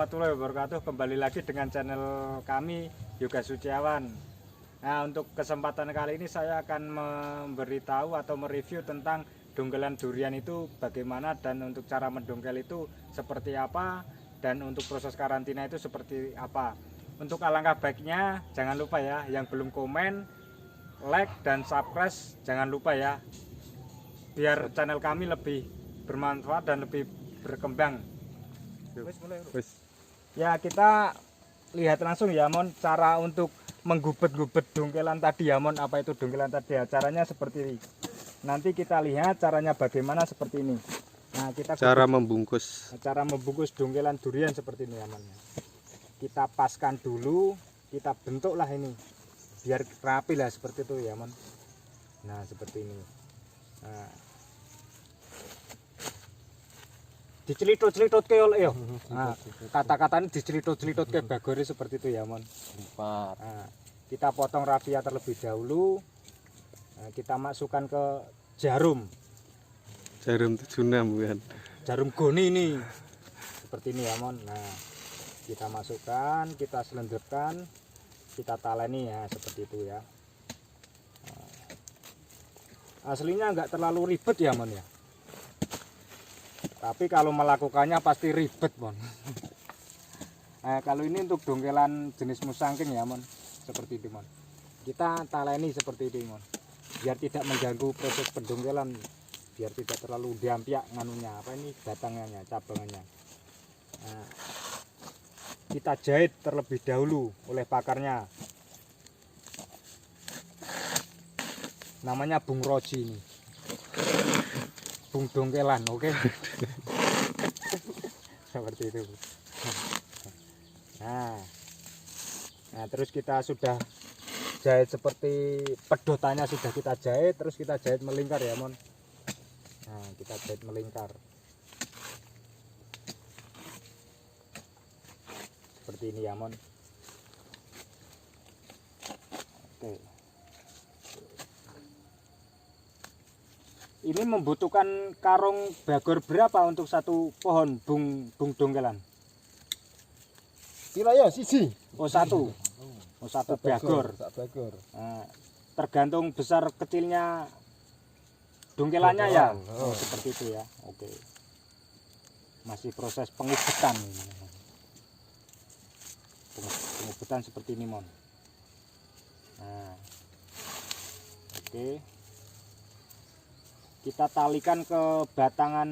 warahmatullahi wabarakatuh. Kembali lagi dengan channel kami Yoga Suciawan. Nah, untuk kesempatan kali ini saya akan memberitahu atau mereview tentang dongkelan durian itu bagaimana, dan untuk cara mendongkel itu seperti apa, dan untuk proses karantina itu seperti apa. Untuk alangkah baiknya jangan lupa ya, yang belum komen, like dan subscribe jangan lupa ya, biar channel kami lebih bermanfaat dan lebih berkembang. Ya, kita lihat langsung ya Mon, cara untuk menggubet-gubet dongkelan tadi ya Mon. Apa itu dongkelan tadi ya, caranya seperti ini. Nanti kita lihat caranya bagaimana seperti ini. Nah, kita cara membungkus dongkelan durian seperti ini ya Mon. Kita paskan dulu, kita bentuklah ini biar rapi lah seperti itu ya Mon. Nah, seperti ini. Nah, dicelitut-celitut ke oleh yo. Nah, kata-katanya dicelitut-celitut ke bagore seperti itu ya Mon. Nah, kita potong rafia terlebih dahulu. Nah, kita masukkan ke jarum 76 kan. Jarum goni ini. Seperti ini ya Mon. Nah, kita masukkan, kita selendepkan, kita taleni ya seperti itu ya. Nah, aslinya enggak terlalu ribet ya Mon ya. Tapi kalau melakukannya pasti ribet Mon. Nah, kalau ini untuk dongkelan jenis musangking ya Mon, seperti itu Mon. Kita taleni seperti itu Mon, biar tidak mengganggu proses pendongkelan, biar tidak terlalu diampiak nganunya, apa ini, batangnya, cabangannya. Nah, kita jahit terlebih dahulu oleh pakarnya, namanya Bung Roji ini, Bung Dongkelan, oke? Seperti itu. Nah, terus kita sudah jahit seperti pedotannya, sudah kita jahit, terus kita jahit melingkar ya Mon. Nah, kita jahit melingkar seperti ini ya Mon. Oke. Ini membutuhkan karung bagor berapa untuk satu pohon bung dongkelan? Kira ya siji. Oh, satu. Oh, satu bagor. Nah, tergantung besar kecilnya dongkelannya ya. Oh, seperti itu ya. Oke. Masih proses pengubetan. Pengubetan seperti ini Mon. Nah. Oke. Kita talikan ke batangan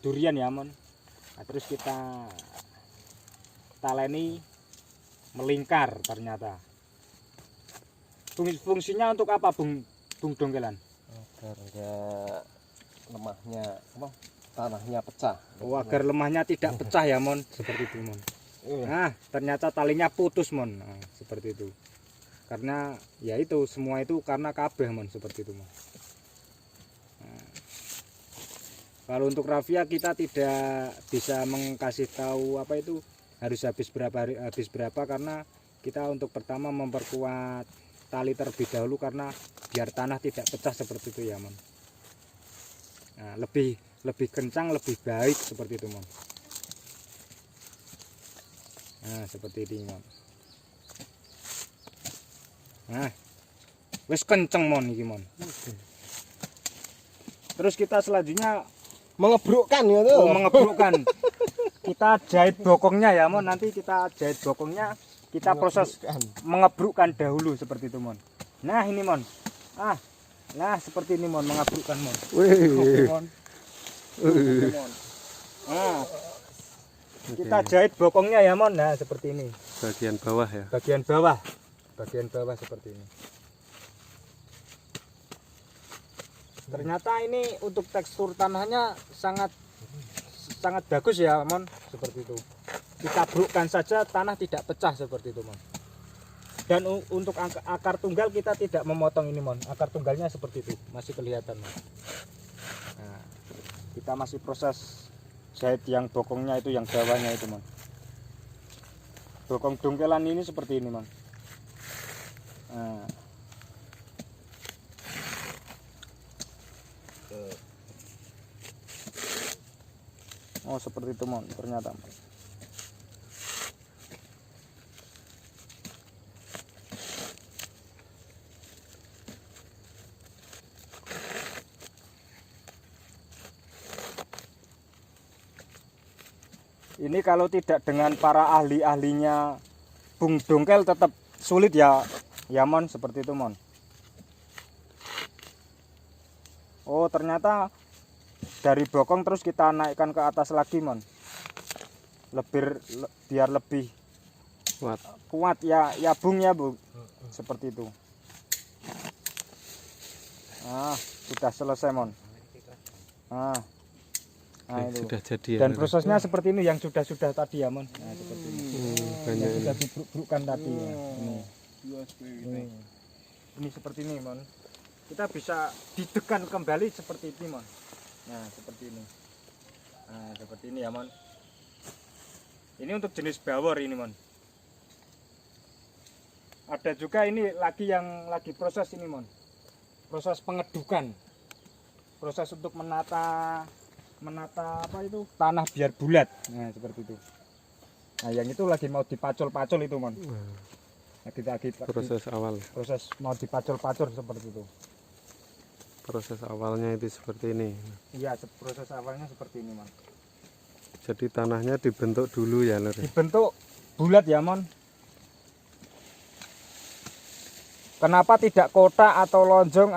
durian ya Mon. Nah, terus kita taleni melingkar ternyata. Fungsinya untuk apa Bung Dongkelan? Agar enggak lemahnya tanahnya pecah. Oh, agar lemahnya tidak pecah ya Mon, seperti itu Mon. Nah, ternyata talinya putus Mon. Nah, seperti itu. Karena ya itu semua itu karena kabeh Mon, seperti itu Mon. Nah, kalau untuk rafia kita tidak bisa mengkasih tahu apa itu harus habis berapa, karena kita untuk pertama memperkuat tali terlebih dahulu karena biar tanah tidak pecah seperti itu ya Mon. Nah, lebih kencang, lebih baik seperti itu Mon. Nah, seperti ini Mon. Nah, wis kenceng Mon iki Mon. Terus kita selanjutnya Mengebrukkan ya tuh. Oh, mengebrukkan. Kita jahit bokongnya ya Mon. Nanti kita jahit bokongnya, kita proses mengebrukkan dahulu seperti itu Mon. Nah, ini Mon. Nah, seperti ini Mon, mengebrukkan Mon. Oke, Mon. Oke, Mon. Nah, kita jahit bokongnya ya Mon. Nah, seperti ini. Bagian bawah ya. Bagian bawah seperti ini. Ternyata ini untuk tekstur tanahnya sangat bagus ya Mon, seperti itu. Kita brukkan saja tanah tidak pecah seperti itu Mon. Dan untuk akar tunggal kita tidak memotong ini Mon. Akar tunggalnya seperti itu, masih kelihatan Mon. Nah, kita masih proses jahit yang bokongnya itu, yang bawahnya itu Mon. Bokong dongkelan ini seperti ini Mon. Nah. Oh, seperti itu Mon, ternyata. Ini kalau tidak dengan para ahli-ahlinya Bung Dongkel tetap sulit ya, ya Mon, seperti itu Mon. Oh ternyata dari bokong terus kita naikkan ke atas lagi Mon, biar lebih kuat ya, ya Bung ya Bu, seperti itu. Nah sudah selesai Mon. Nah itu. Sudah jadi ya. Dan prosesnya seperti ini yang sudah tadi ya Mon. Nah seperti ini. Banyak Yang ini. sudah dibruk-brukkan tadi ya. Ini seperti ini Mon. Kita bisa didekan kembali seperti ini Mon. Nah seperti ini. Nah seperti ini ya Mon. Ini untuk jenis bawor ini Mon. Ada juga ini lagi yang lagi proses ini Mon. Proses pengedukan. Proses untuk menata apa itu tanah biar bulat. Nah seperti itu. Nah yang itu lagi mau dipacul-pacul itu Mon. Lagi Proses awal. proses mau dipacul-pacul seperti itu. Proses awalnya itu seperti ini. Iya proses awalnya seperti ini Mon. Jadi tanahnya dibentuk dulu ya Lur. Dibentuk bulat ya Mon. Kenapa tidak kotak atau lonjong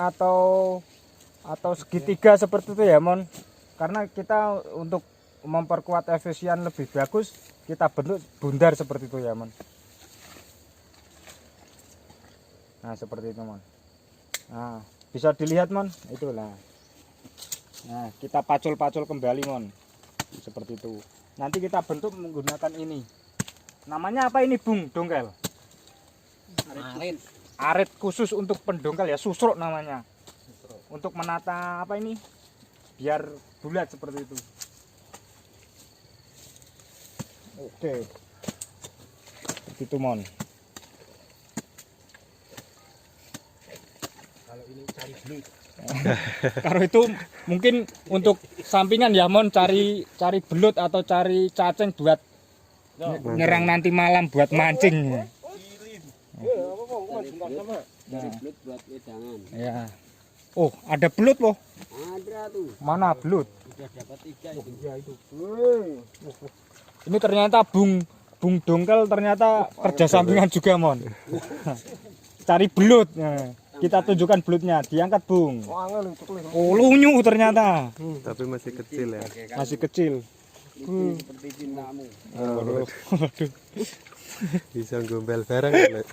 atau segitiga seperti itu ya Mon? Karena kita untuk memperkuat efisien lebih bagus, kita bentuk bundar seperti itu ya Mon. Nah seperti itu Mon. Nah bisa dilihat Mon, itulah. Nah kita pacul-pacul kembali Mon, seperti itu. Nanti kita bentuk menggunakan ini. Namanya apa ini Bung Dongkel? Arit khusus untuk pendongkel ya, susruk namanya. Untuk menata apa ini? Biar bulat seperti itu. Oke. Itu Mon. Kalau ini cari belut. Kalau itu mungkin untuk sampingan ya Mon, cari belut atau cari cacing buat nyerang nanti malam buat mancing. Dari belut buat wedangan. Ya. Oh, ada belut loh. Ada tuh. Mana belut? Sudah dapat 3 itu. Ya itu. Ini ternyata Bung Dongkel ternyata kerja sampingan juga Mon. Cari belut. Nah, kita tunjukkan belutnya, diangkat Bung. Oh, lunyu ternyata. Tapi masih kecil ya. Masih kecil. Seperti cintamu. Waduh. Bisa gombel bareng ya Lur.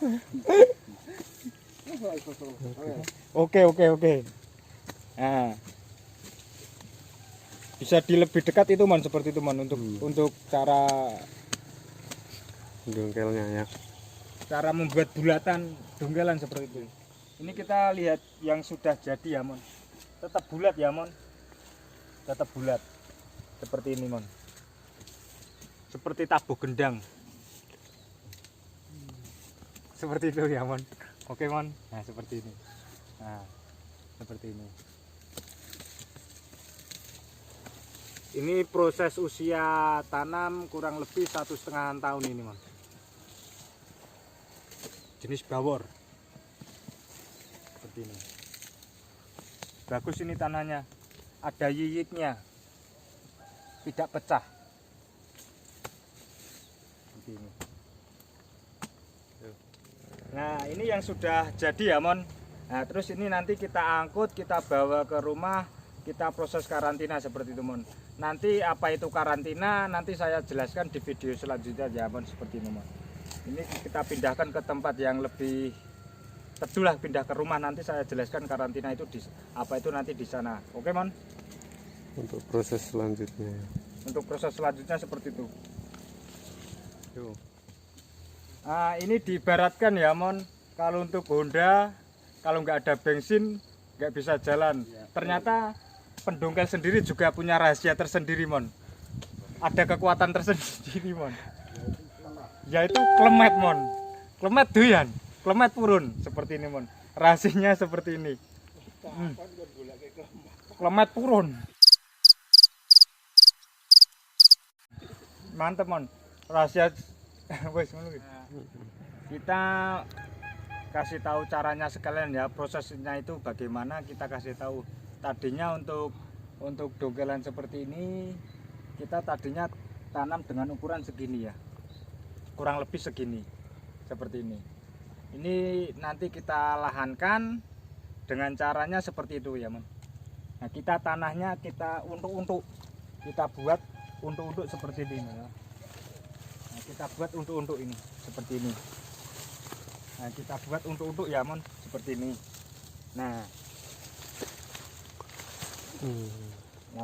Oke. Nah. Bisa di lebih dekat itu Mon, seperti itu Mon, untuk cara Dongkelnya ya. cara membuat bulatan dongkelan seperti itu. Ini kita lihat yang sudah jadi ya Mon. Tetap bulat ya Mon. Tetap bulat. Seperti ini Mon. Seperti tabuh gendang. Seperti itu ya Mon. Oke Mon. Nah seperti ini. Nah seperti ini. Ini proses usia tanam kurang lebih 1,5 tahun ini Mon. Jenis bawor. Seperti ini. Bagus ini tanahnya. Ada yiyitnya. Tidak pecah. Seperti ini. Nah ini yang sudah jadi ya Mon. Nah terus ini nanti kita angkut, kita bawa ke rumah, kita proses karantina seperti itu Mon. Nanti apa itu karantina nanti saya jelaskan di video selanjutnya ya Mon, seperti ini Mon. Ini kita pindahkan ke tempat yang lebih teduh lah, pindah ke rumah, nanti saya jelaskan karantina itu di apa itu nanti di sana. Oke Mon. Untuk proses selanjutnya. Untuk proses selanjutnya seperti itu. Yo. Nah, ini diibaratkan ya Mon, kalau untuk Honda kalau nggak ada bensin nggak bisa jalan. Ternyata pendongkel sendiri juga punya rahasia tersendiri Mon. Ada kekuatan tersendiri Mon. Yaitu klemet Mon. Klemet doyan, klemet purun seperti ini Mon. Rahasianya seperti ini. Klemet purun. Mantep Mon. Rahasia wes ngono iki. Kita kasih tahu caranya sekalian ya, prosesnya itu bagaimana kita kasih tahu. Tadinya untuk dongkelan seperti ini kita tadinya tanam dengan ukuran segini ya, kurang lebih segini, seperti ini. Ini nanti kita lahankan dengan caranya seperti itu ya Mon. Nah kita tanahnya kita untuk kita buat untuk seperti ini ya. Nah, kita buat untuk ini seperti ini. Nah kita buat untuk ya Mon, seperti ini. Nah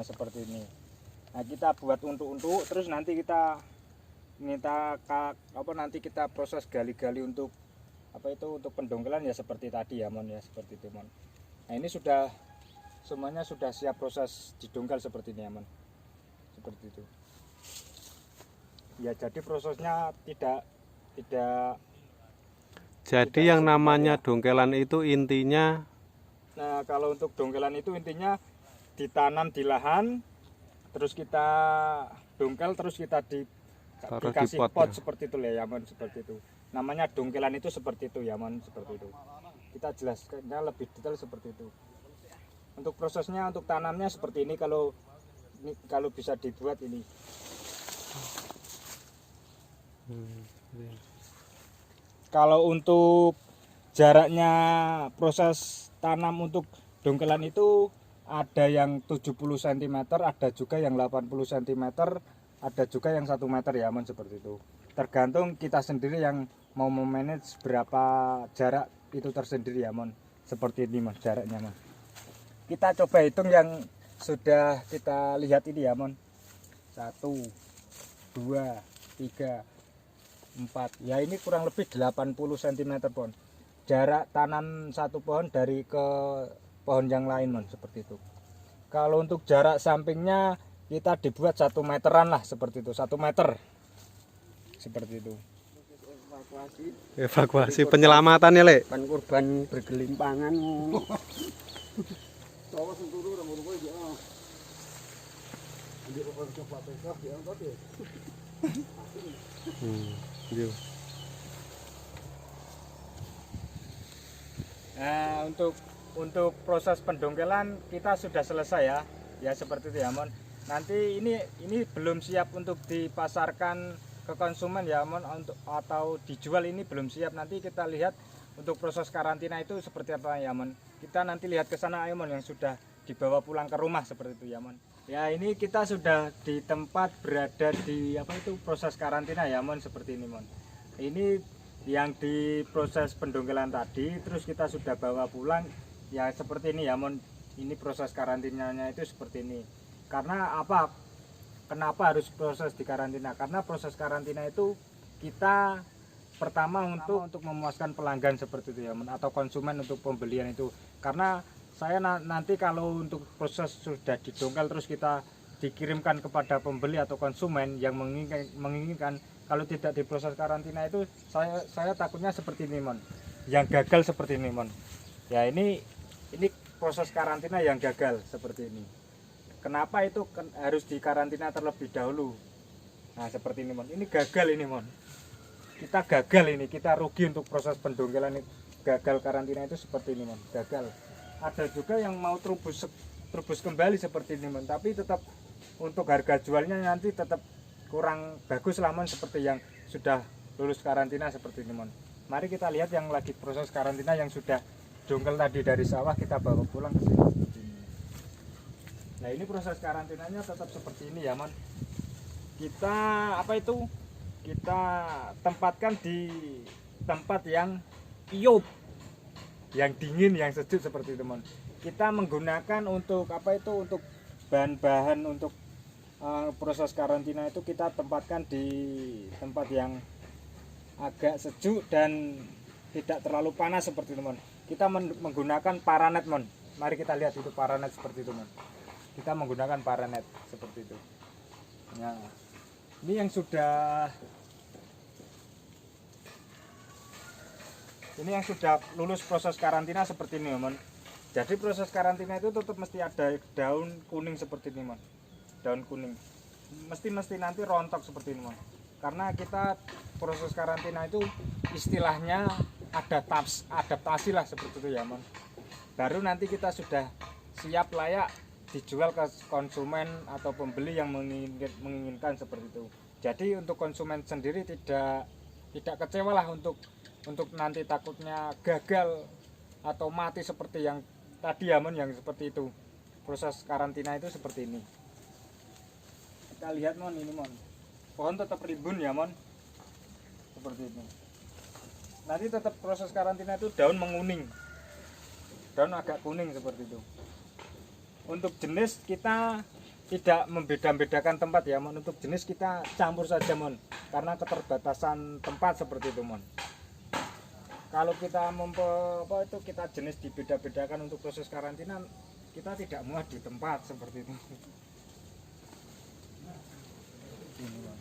seperti ini. Nah kita buat untuk terus nanti kita nanti kita proses gali-gali untuk untuk pendongkelan ya seperti tadi ya Mon ya, seperti itu Mon. Nah ini sudah semuanya sudah siap proses didongkel seperti ini ya Mon, seperti itu ya. Jadi prosesnya tidak jadi yang namanya dongkelan itu intinya, nah kalau untuk dongkelan itu intinya ditanam di lahan, terus kita dongkel, terus kita dikasih pot ya. Seperti itu ya Mon, seperti itu. Namanya dongkelan itu seperti itu ya Mon, seperti itu. Kita jelaskannya lebih detail seperti itu. Untuk prosesnya, untuk tanamnya seperti ini, kalau bisa dibuat ini. Kalau untuk jaraknya proses tanam untuk dongkelan itu ada yang 70 cm, ada juga yang 80 cm, ada juga yang 1 meter ya Mon, seperti itu. Tergantung kita sendiri yang mau memanage berapa jarak itu tersendiri ya Mon, seperti ini Mon jaraknya Mon. Kita coba hitung yang sudah kita lihat ini ya Mon. 1 2 3 4 ya, ini kurang lebih 80 cm Mon, jarak tanam satu pohon dari ke pohon yang lain Mon, seperti itu. Kalau untuk jarak sampingnya kita dibuat 1 meteran lah, seperti itu, 1 meter seperti itu. Evakuasi penyelamatan ya Lek. Kan korban bergelimpangan. Nah, untuk proses pendongkelan kita sudah selesai ya. Ya seperti itu ya Mon. Nanti ini belum siap untuk dipasarkan ke konsumen ya Mon, atau dijual, ini belum siap. Nanti kita lihat untuk proses karantina itu seperti apa ya Mon. Kita nanti lihat ke sana ayo Mon, yang sudah dibawa pulang ke rumah seperti itu ya Mon. Ya ini kita sudah di tempat berada di proses karantina ya Mon, seperti ini Mon. Ini yang di proses pendongkelan tadi, terus kita sudah bawa pulang ya seperti ini ya Mon. Ini proses karantinanya itu seperti ini. Karena apa? Kenapa harus proses di karantina? Karena proses karantina itu kita pertama untuk memuaskan pelanggan seperti itu ya Mon, atau konsumen untuk pembelian itu. Karena saya nanti kalau untuk proses sudah didongkel terus kita dikirimkan kepada pembeli atau konsumen yang menginginkan, kalau tidak diproses karantina itu saya takutnya seperti ini Mon, yang gagal seperti ini Mon. Ya ini proses karantina yang gagal seperti ini. Kenapa itu harus dikarantina terlebih dahulu? Nah seperti ini Mon, ini gagal ini Mon. Kita gagal ini, kita rugi untuk proses pendongkelan ini. Gagal karantina itu seperti ini Mon, gagal. Ada juga yang mau terubus kembali seperti ini Mon, tapi tetap untuk harga jualnya nanti tetap kurang bagus lah Mon, seperti yang sudah lulus karantina seperti ini Mon. Mari kita lihat yang lagi proses karantina yang sudah dongkel tadi dari sawah, kita bawa pulang ke sini seperti ini. Nah ini proses karantinanya tetap seperti ini ya Mon. Kita kita tempatkan di tempat yang iup, yang dingin, yang sejuk seperti itu Mon. Kita menggunakan untuk untuk bahan-bahan untuk proses karantina itu kita tempatkan di tempat yang agak sejuk dan tidak terlalu panas seperti itu Mon. Kita menggunakan paranet Mon. Mari kita lihat itu paranet seperti itu Mon. Kita menggunakan paranet seperti itu. Nah, ini yang sudah lulus proses karantina seperti ini Mon. Jadi proses karantina itu tetap mesti ada daun kuning seperti ini Mon. Daun kuning. Mesti nanti rontok seperti ini Mon. Karena kita proses karantina itu istilahnya ada adaptasi lah seperti itu ya Mon. Baru nanti kita sudah siap layak dijual ke konsumen atau pembeli yang menginginkan seperti itu. Jadi untuk konsumen sendiri tidak kecewa lah untuk nanti takutnya gagal atau mati seperti yang tadi ya mon, yang seperti itu. Proses karantina itu seperti ini. Kita lihat mon, ini mon, pohon tetap rimbun ya mon, seperti itu. Nanti tetap proses karantina itu daun menguning, daun agak kuning seperti itu. Untuk jenis kita tidak membeda-bedakan tempat ya mon, untuk jenis kita campur saja mon, karena keterbatasan tempat seperti itu mon. Kalau kita kita jenis dibeda-bedakan untuk proses karantina, kita tidak muat di tempat seperti itu. Ini, mon.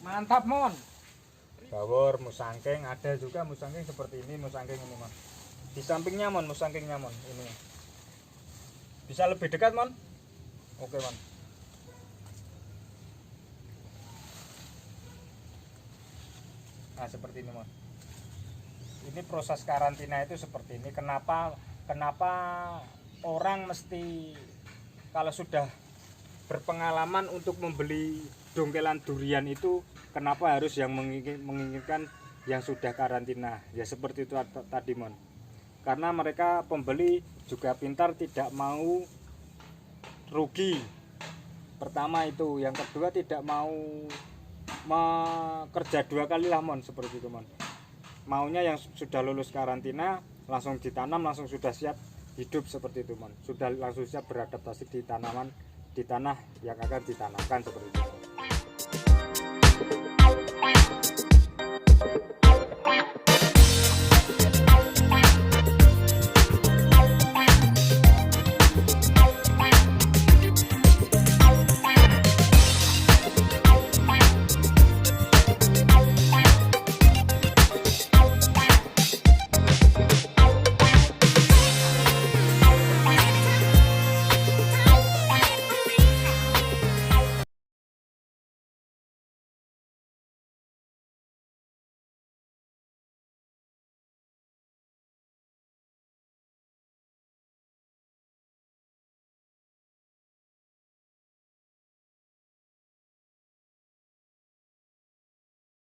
Mantap mon. Bawor, musangking, ada juga musangking seperti ini, musangking ini mon. Di sampingnya mon, musangkingnya mon, ini. Bisa lebih dekat mon? Oke mon. Nah seperti ini mon. Ini proses karantina itu seperti ini. Kenapa orang mesti kalau sudah berpengalaman untuk membeli dongkelan durian itu, kenapa harus yang menginginkan yang sudah karantina? Ya seperti itu tadi mon. Karena mereka pembeli juga pintar, tidak mau rugi. Pertama itu, yang kedua tidak mau kerja dua kali lah mon, seperti itu mon. Maunya yang sudah lulus karantina langsung ditanam, langsung sudah siap hidup seperti itu mon. Sudah langsung siap beradaptasi di tanah yang akan ditanamkan seperti itu.